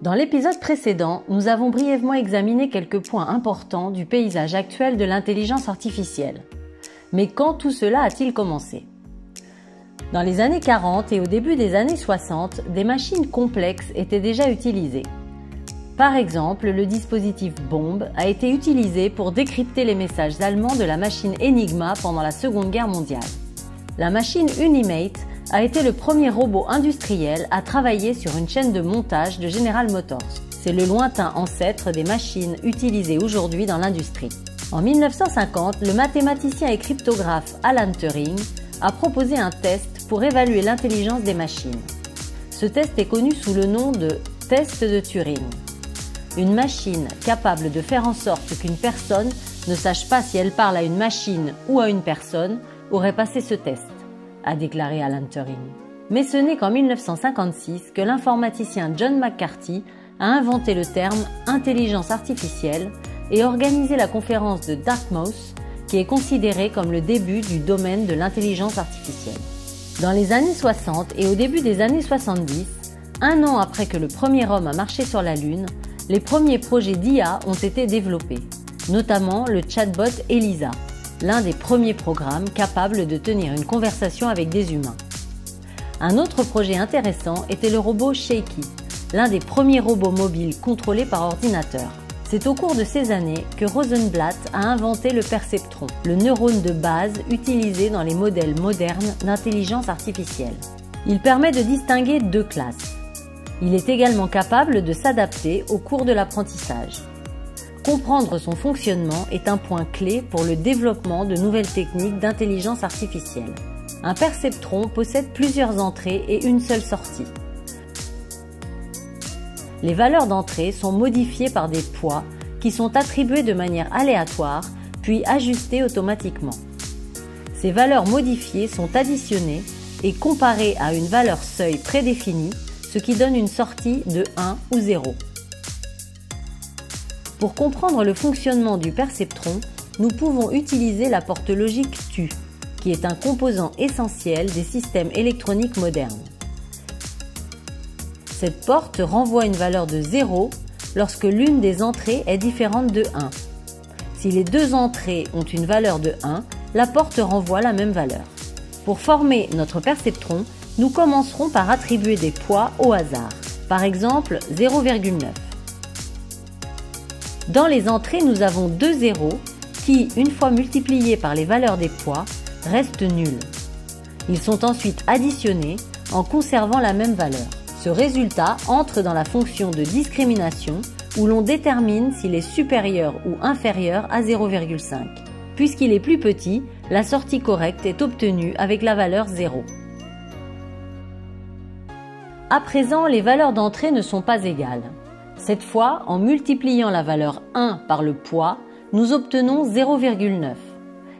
Dans l'épisode précédent, nous avons brièvement examiné quelques points importants du paysage actuel de l'intelligence artificielle. Mais quand tout cela a-t-il commencé ? Dans les années 40 et au début des années 60, des machines complexes étaient déjà utilisées. Par exemple, le dispositif Bombe a été utilisé pour décrypter les messages allemands de la machine Enigma pendant la Seconde Guerre mondiale. La machine Unimate a été le premier robot industriel à travailler sur une chaîne de montage de General Motors. C'est le lointain ancêtre des machines utilisées aujourd'hui dans l'industrie. En 1950, le mathématicien et cryptographe Alan Turing a proposé un test pour évaluer l'intelligence des machines. Ce test est connu sous le nom de test de Turing. Une machine capable de faire en sorte qu'une personne ne sache pas si elle parle à une machine ou à une personne aurait passé ce test, a déclaré Alan Turing. Mais ce n'est qu'en 1956 que l'informaticien John McCarthy a inventé le terme intelligence artificielle et organisé la conférence de Dartmouth, qui est considérée comme le début du domaine de l'intelligence artificielle. Dans les années 60 et au début des années 70, un an après que le premier homme a marché sur la Lune, les premiers projets d'IA ont été développés, notamment le chatbot Elisa, l'un des premiers programmes capables de tenir une conversation avec des humains. Un autre projet intéressant était le robot Shaky, l'un des premiers robots mobiles contrôlés par ordinateur. C'est au cours de ces années que Rosenblatt a inventé le perceptron, le neurone de base utilisé dans les modèles modernes d'intelligence artificielle. Il permet de distinguer deux classes. Il est également capable de s'adapter au cours de l'apprentissage. Comprendre son fonctionnement est un point clé pour le développement de nouvelles techniques d'intelligence artificielle. Un perceptron possède plusieurs entrées et une seule sortie. Les valeurs d'entrée sont modifiées par des poids qui sont attribués de manière aléatoire puis ajustés automatiquement. Ces valeurs modifiées sont additionnées et comparées à une valeur seuil prédéfinie, ce qui donne une sortie de 1 ou 0. Pour comprendre le fonctionnement du perceptron, nous pouvons utiliser la porte logique TU, qui est un composant essentiel des systèmes électroniques modernes. Cette porte renvoie une valeur de 0 lorsque l'une des entrées est différente de 1. Si les deux entrées ont une valeur de 1, la porte renvoie la même valeur. Pour former notre perceptron, nous commencerons par attribuer des poids au hasard, par exemple 0,9. Dans les entrées, nous avons deux zéros qui, une fois multipliés par les valeurs des poids, restent nuls. Ils sont ensuite additionnés en conservant la même valeur. Ce résultat entre dans la fonction de discrimination où l'on détermine s'il est supérieur ou inférieur à 0,5. Puisqu'il est plus petit, la sortie correcte est obtenue avec la valeur 0. À présent, les valeurs d'entrée ne sont pas égales. Cette fois, en multipliant la valeur 1 par le poids, nous obtenons 0,9.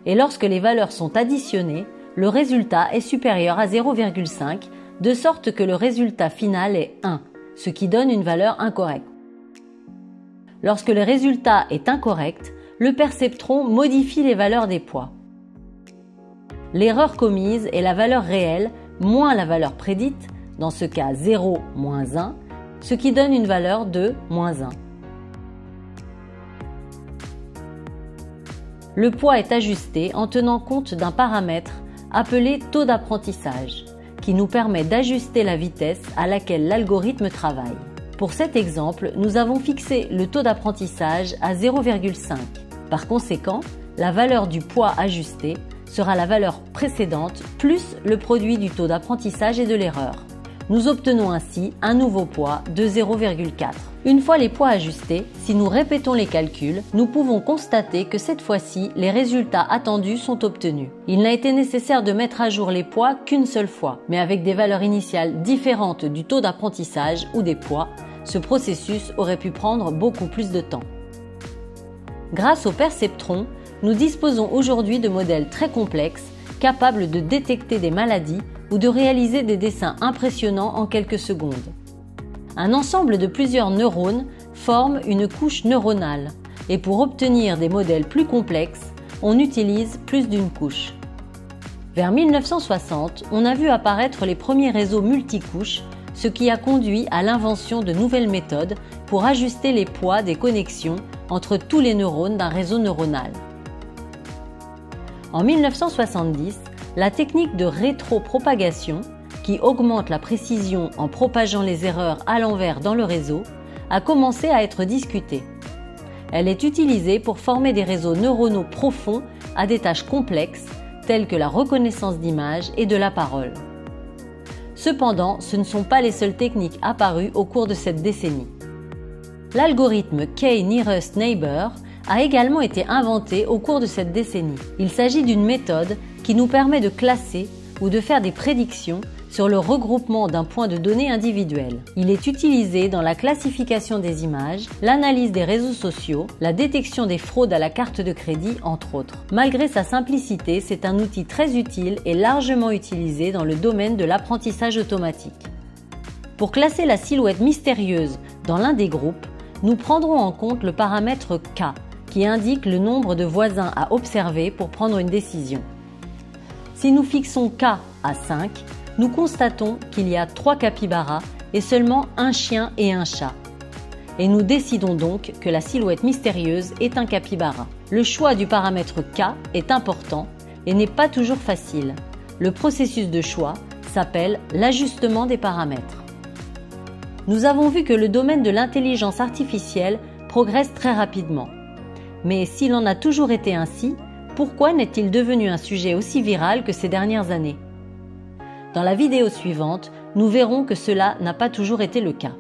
Et lorsque les valeurs sont additionnées, le résultat est supérieur à 0,5, de sorte que le résultat final est 1, ce qui donne une valeur incorrecte. Lorsque le résultat est incorrect, le perceptron modifie les valeurs des poids. L'erreur commise est la valeur réelle moins la valeur prédite, dans ce cas 0 moins 1, ce qui donne une valeur de moins 1. Le poids est ajusté en tenant compte d'un paramètre appelé taux d'apprentissage, qui nous permet d'ajuster la vitesse à laquelle l'algorithme travaille. Pour cet exemple, nous avons fixé le taux d'apprentissage à 0,5. Par conséquent, la valeur du poids ajusté sera la valeur précédente plus le produit du taux d'apprentissage et de l'erreur. Nous obtenons ainsi un nouveau poids de 0,4. Une fois les poids ajustés, si nous répétons les calculs, nous pouvons constater que cette fois-ci, les résultats attendus sont obtenus. Il n'a été nécessaire de mettre à jour les poids qu'une seule fois, mais avec des valeurs initiales différentes du taux d'apprentissage ou des poids, ce processus aurait pu prendre beaucoup plus de temps. Grâce au perceptron, nous disposons aujourd'hui de modèles très complexes, capables de détecter des maladies ou de réaliser des dessins impressionnants en quelques secondes. Un ensemble de plusieurs neurones forme une couche neuronale et pour obtenir des modèles plus complexes, on utilise plus d'une couche. Vers 1960, on a vu apparaître les premiers réseaux multicouches ce qui a conduit à l'invention de nouvelles méthodes pour ajuster les poids des connexions entre tous les neurones d'un réseau neuronal. En 1970, la technique de rétropropagation, qui augmente la précision en propageant les erreurs à l'envers dans le réseau, a commencé à être discutée. Elle est utilisée pour former des réseaux neuronaux profonds à des tâches complexes telles que la reconnaissance d'images et de la parole. Cependant, ce ne sont pas les seules techniques apparues au cours de cette décennie. L'algorithme K-Nearest Neighbor a également été inventé au cours de cette décennie. Il s'agit d'une méthode qui nous permet de classer ou de faire des prédictions sur le regroupement d'un point de données individuel. Il est utilisé dans la classification des images, l'analyse des réseaux sociaux, la détection des fraudes à la carte de crédit, entre autres. Malgré sa simplicité, c'est un outil très utile et largement utilisé dans le domaine de l'apprentissage automatique. Pour classer la silhouette mystérieuse dans l'un des groupes, nous prendrons en compte le paramètre K, qui indique le nombre de voisins à observer pour prendre une décision. Si nous fixons K à 5, nous constatons qu'il y a 3 capybaras et seulement un chien et un chat. Et nous décidons donc que la silhouette mystérieuse est un capybara. Le choix du paramètre K est important et n'est pas toujours facile. Le processus de choix s'appelle l'ajustement des paramètres. Nous avons vu que le domaine de l'intelligence artificielle progresse très rapidement. Mais s'il en a toujours été ainsi, pourquoi n'est-il devenu un sujet aussi viral que ces dernières années ? Dans la vidéo suivante, nous verrons que cela n'a pas toujours été le cas.